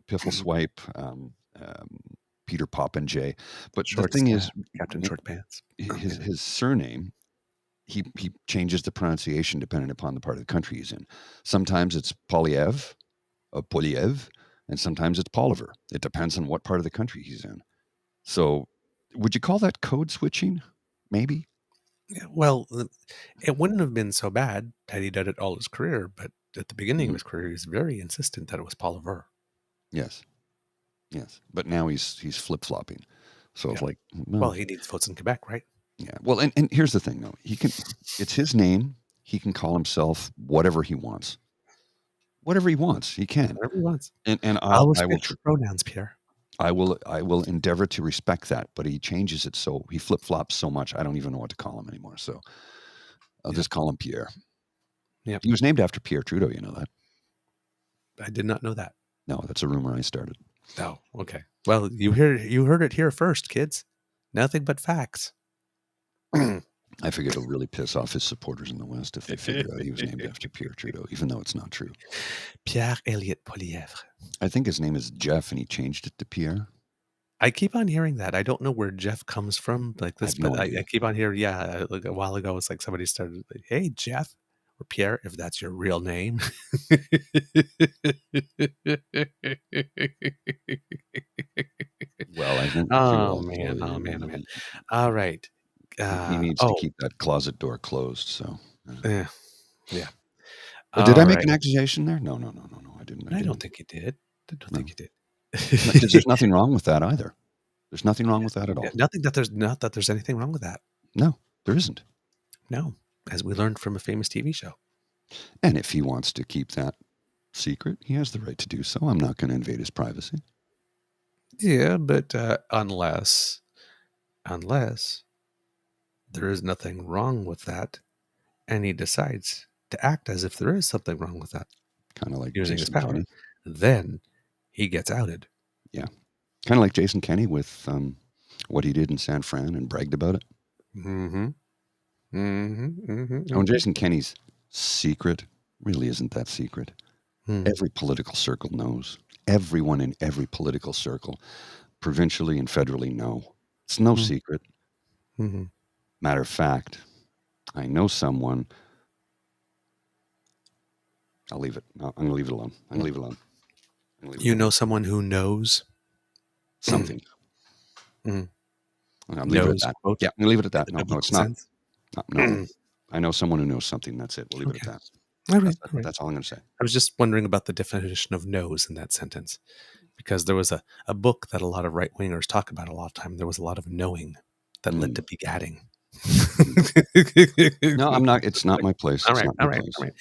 Piffle Swipe, Peter Popinjay, but the Short thing Staff, is, Captain Short Pants. his surname, he changes the pronunciation depending upon the part of the country he's in. Sometimes it's Poilievre, and sometimes it's Poilievre. It depends on what part of the country he's in. So, would you call that code switching? Maybe. Yeah, well, it wouldn't have been so bad had he done it all his career, but at the beginning of Mhm. his career, he was very insistent that it was Poilievre. Yes, yes. But now he's flip flopping. So it's Yeah. like, Well, well, he needs votes in Quebec, right? yeah. Well, and here's the thing, though. He can. It's his name. He can call himself whatever he wants. Whatever he wants, he can. Whatever he wants. And I'll I will respect your pronouns, Pierre. I will endeavor to respect that, but he changes it so he flip flops so much I don't even know what to call him anymore. So I'll Yep. just call him Pierre. Yep. He was named after Pierre Trudeau. You know that? I did not know that. No, that's a rumor I started. Oh, okay. Well, you heard it here first, kids. Nothing but facts. I figured it'll really piss off his supporters in the West if they figure out he was named after Pierre Trudeau, even though it's not true. Pierre Elliott Poilievre. I think his name is Jeff, and he changed it to Pierre. I keep on hearing that. I don't know where Jeff comes from, like I this, have no but I idea. keep on hearing. Yeah, like a while ago, it's like somebody started, like, "Hey, Jeff or Pierre, if that's your real name." Well, I won't hear Oh all the man! story. Oh man! Oh man! All right. He needs to Oh, keep that closet door closed. So, yeah. did I All make right. an accusation there? No. I didn't. I don't think you did. I don't think you did. Because there's nothing wrong with that either. There's nothing wrong with that at all. Yeah, not that there's anything wrong with that. No, there isn't. No, as we learned from a famous TV show. And if he wants to keep that secret, he has the right to do so. I'm not going to invade his privacy. Yeah, but unless there is nothing wrong with that, and he decides to act as if there is something wrong with that, Kind of like using his Jason power, Kenney. then he gets outed. Yeah. Kind of like Jason Kenney with what he did in San Fran and bragged about it. Mm-hmm. Mm-hmm. Mm-hmm. When Jason Kenney's secret really isn't that secret. Mm-hmm. Every political circle knows. Everyone in every political circle, provincially and federally, know. It's no secret. Mm-hmm. Matter of fact, I know someone. I'll leave it. No, I'm going to leave it alone. I'm going to leave it alone. You know someone who knows something. Mhm. I'm leaving it at that. Quote, Yeah, I'm going to leave it at that. in the No, it's biblical not. sense? No. I know someone who knows something. That's it. We'll leave it at Okay. that. All right, all right. That's all I'm going to say. I was just wondering about the definition of knows in that sentence, because there was a book that a lot of right wingers talk about a lot of time. There was a lot of knowing that led to begatting. No, I'm not. It's not my place. All It's right, not my all right, place. all right.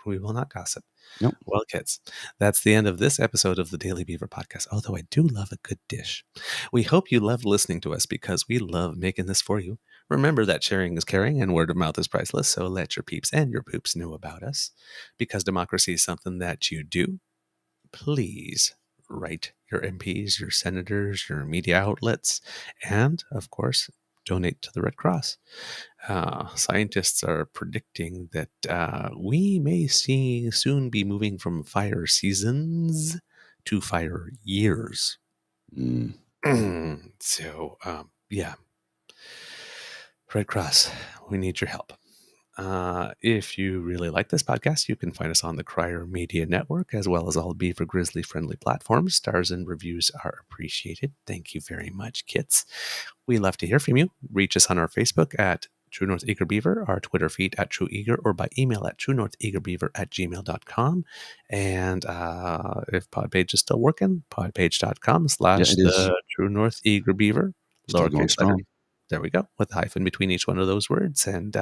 We will not gossip. Nope. Well, kids, that's the end of this episode of the Daily Beaver podcast. Although I do love a good dish. We hope you loved listening to us because we love making this for you. Remember that sharing is caring and word of mouth is priceless. So let your peeps and your poops know about us. Because democracy is something that you do. Please write your MPs, your senators, your media outlets, and of course, donate to the Red Cross. Scientists are predicting that we may soon be moving from fire seasons to fire years. So, yeah. Red Cross, we need your help. If you really like this podcast, you can find us on the Crier Media Network, as well as all Beaver Grizzly friendly platforms. Stars and reviews are appreciated. Thank you very much, kits. We love to hear from you. Reach us on our Facebook at True North Eager Beaver, our Twitter feed at True Eager, or by email at truenortheagerbeaver@gmail.com. And if Podpage is still working, podpage.com/ the True North Eager Beaver. Still going strong. There we go, with a hyphen between each one of those words. And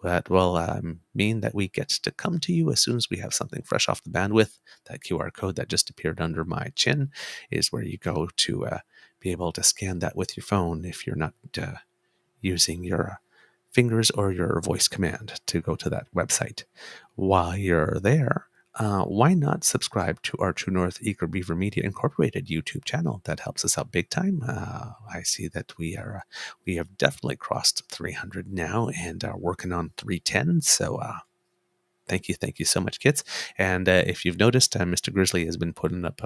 that will mean that we get to come to you as soon as we have something fresh off the bandwidth. That QR code that just appeared under my chin is where you go to be able to scan that with your phone if you're not using your fingers or your voice command to go to that website. While you're there, why not subscribe to our True North Eager Beaver Media Incorporated YouTube channel? That helps us out big time. I see that we have definitely crossed 300 now and are working on 310. So thank you so much, kids. And if you've noticed, Mr. Grizzly has been putting up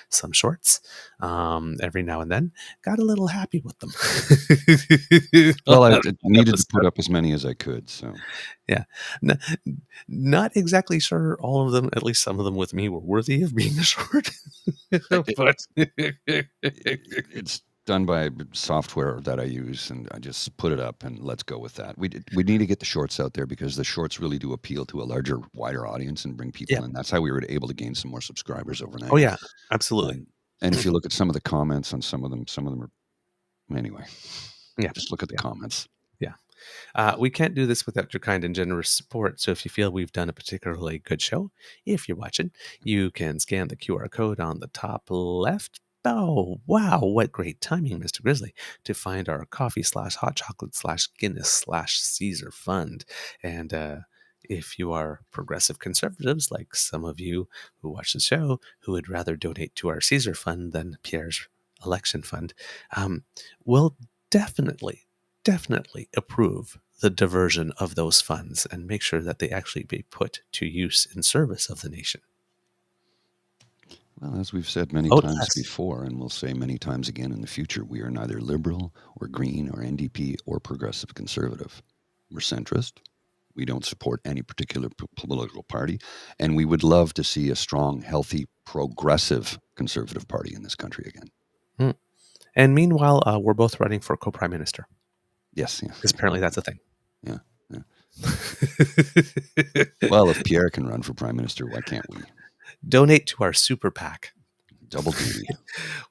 some shorts every now and then. Got a little happy with them. Well, I needed to put up as many as I could. So yeah, not exactly sure all of them, at least some of them with me, were worthy of being a short. But it's done by software that I use, and I just put it up and let's go with that. We need to get the shorts out there because the shorts really do appeal to a larger, wider audience and bring people in. That's how we were able to gain some more subscribers overnight. Oh yeah, absolutely. And if you look at some of the comments on some of them are anyway. Yeah, just look at the comments. Yeah. We can't do this without your kind and generous support. So if you feel we've done a particularly good show, if you're watching, you can scan the QR code on the top left. Oh, wow. What great timing, Mr. Grizzly, to find our coffee/hot chocolate/Guinness/Caesar fund. And if you are progressive conservatives, like some of you who watch the show, who would rather donate to our Caesar fund than Pierre's election fund, we'll definitely approve the diversion of those funds and make sure that they actually be put to use in service of the nation. Well, as we've said many times before, and we'll say many times again in the future, we are neither liberal or green or NDP or progressive conservative. We're centrist. We don't support any particular political party, and we would love to see a strong, healthy, progressive conservative party in this country again. And meanwhile, we're both running for co-prime minister. Yes, yeah. Because apparently that's a thing. Yeah. Well, if Pierre can run for prime minister, why can't we? Donate to our super PAC. Double duty.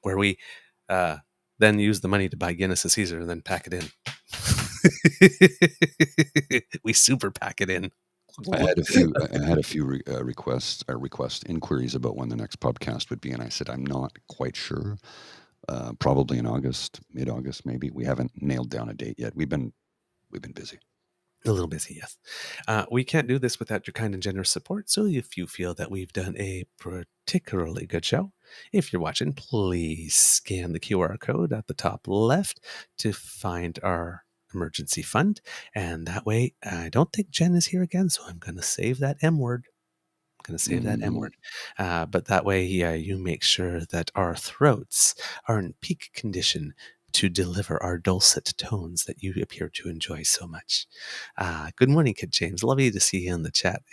Where we then use the money to buy Guinness and Caesar and then pack it in. We super pack it in. I had a few request inquiries about when the next podcast would be, and I said I'm not quite sure. Probably in August, mid-August, maybe. We haven't nailed down a date yet. We've been busy. A little busy, yes. We can't do this without your kind and generous support. So if you feel that we've done a particularly good show, if you're watching, please scan the QR code at the top left to find our emergency fund. And that way, I don't think Jen is here again, so I'm going to save that M word. But that way, you make sure that our throats are in peak condition to deliver our dulcet tones that you appear to enjoy so much. Good morning, Kid James. Lovely to see you in the chat.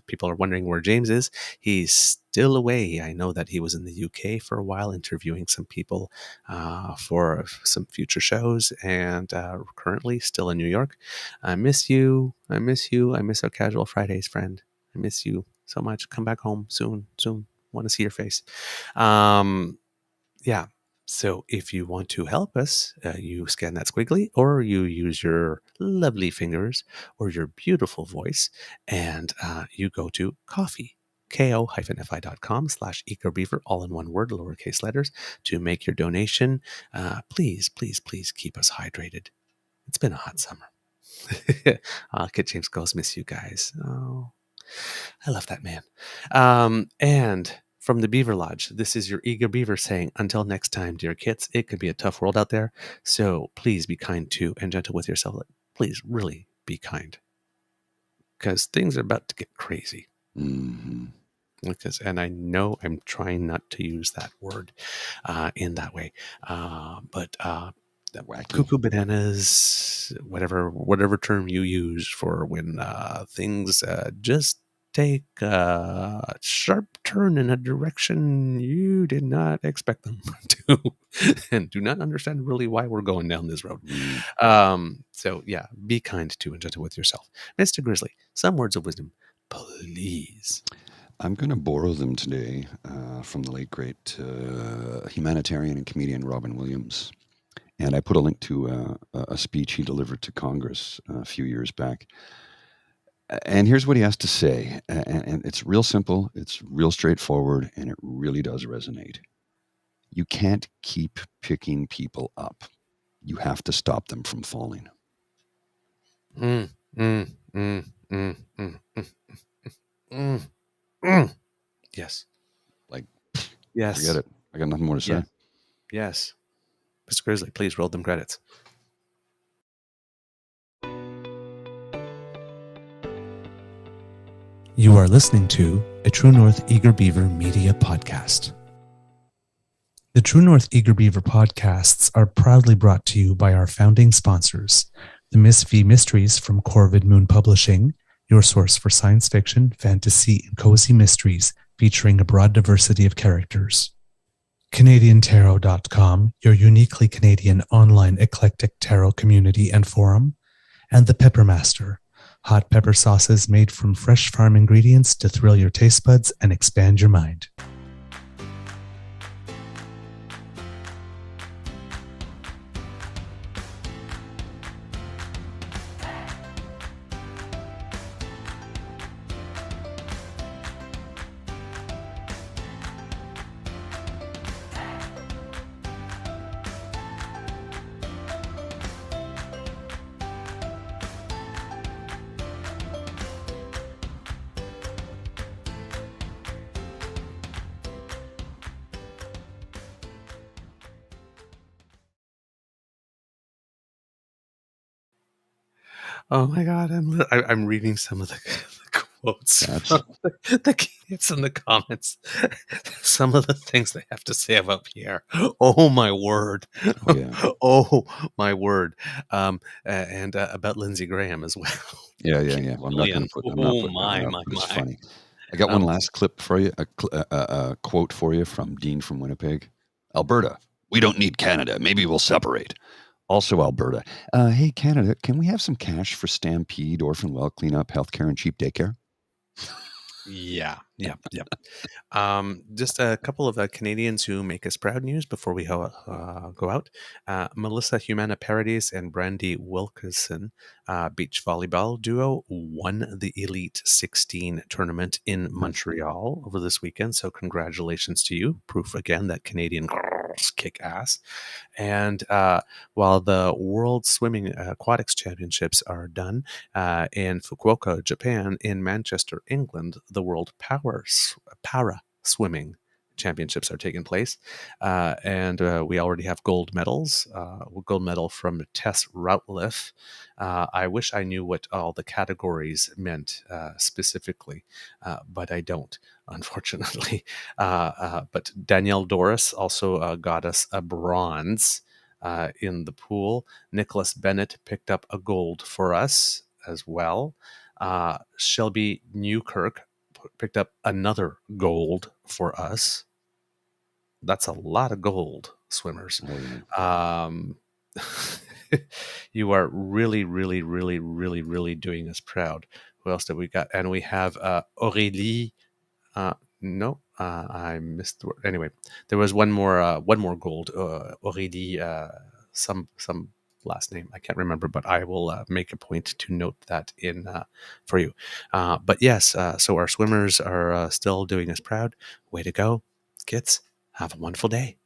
People are wondering where James is. He's still away. I know that he was in the UK for a while interviewing some people for some future shows, and currently still in New York. I miss you. I miss our Casual Fridays friend. I miss you so much. Come back home soon. Want to see your face. Yeah. So if you want to help us, you scan that squiggly, or you use your lovely fingers or your beautiful voice, and you go to coffee, ko-fi.com/eagerbeaver, all in one word, lowercase letters, to make your donation. Please keep us hydrated. It's been a hot summer. Kid James goes, miss you guys. Oh, I love that man. And from the Beaver Lodge, this is your Eager Beaver saying, until next time, dear kids, it can be a tough world out there. So please be kind to and gentle with yourself. Please really be kind. Because things are about to get crazy. Mm-hmm. And I know I'm trying not to use that word in that way. But cuckoo bananas, whatever term you use for when things just take a sharp turn in a direction you did not expect them to, and do not understand really why we're going down this road. So yeah, be kind to and gentle with yourself. Mr. Grizzly, some words of wisdom, please. I'm going to borrow them today from the late great humanitarian and comedian Robin Williams. And I put a link to a speech he delivered to Congress a few years back. And here's what he has to say. And it's real simple, it's real straightforward, and it really does resonate. You can't keep picking people up. You have to stop them from falling. Yes. Like, Yes. forget it. I got nothing more to say. Yes. Yes. Mr. Grizzly, please roll them credits. You are listening to a True North Eager Beaver media podcast. The True North Eager Beaver podcasts are proudly brought to you by our founding sponsors, the Miss V Mysteries from Corvid Moon Publishing, your source for science fiction, fantasy, and cozy mysteries featuring a broad diversity of characters. CanadianTarot.com, your uniquely Canadian online eclectic tarot community and forum, and the Peppermaster, hot pepper sauces made from fresh farm ingredients to thrill your taste buds and expand your mind. Oh my God, I'm reading some of the quotes from the kids in the comments. Some of the things they have to say about Pierre. Oh my word! Oh, yeah. Oh my word! And about Lindsey Graham as well. Yeah. Well, I'm not going to put. I'm not putting that out, but it's funny. I got one last clip for you. A quote for you from Dean from Winnipeg, Alberta. We don't need Canada. Maybe we'll separate. Also, Alberta. Hey, Canada, can we have some cash for Stampede, Orphan Well Cleanup, healthcare, and cheap daycare? Yeah. Just a couple of Canadians who make us proud news before we go out. Melissa Humana Paradis and Brandy Wilkerson, beach volleyball duo, won the Elite 16 tournament in Montreal over this weekend. So congratulations to you. Proof again that Canadian girls kick ass. And while the World Swimming Aquatics Championships are done in Fukuoka, Japan, in Manchester, England, the World Para Swimming Championships are taking place. And we already have gold medals. Gold medal from Tess Routliff. I wish I knew what all the categories meant specifically, but I don't, unfortunately. But Danielle Doris also got us a bronze in the pool. Nicholas Bennett picked up a gold for us as well. Shelby Newkirk picked up another gold for us. That's a lot of gold, swimmers. You are really, really, really, really, really doing us proud. Who else did we got? And we have Aurélie. No, I missed the word. Anyway, there was one more gold. Aurélie, some last name I can't remember, but I will make a point to note that in for you. But yes, so our swimmers are still doing us proud. Way to go, kids! Have a wonderful day.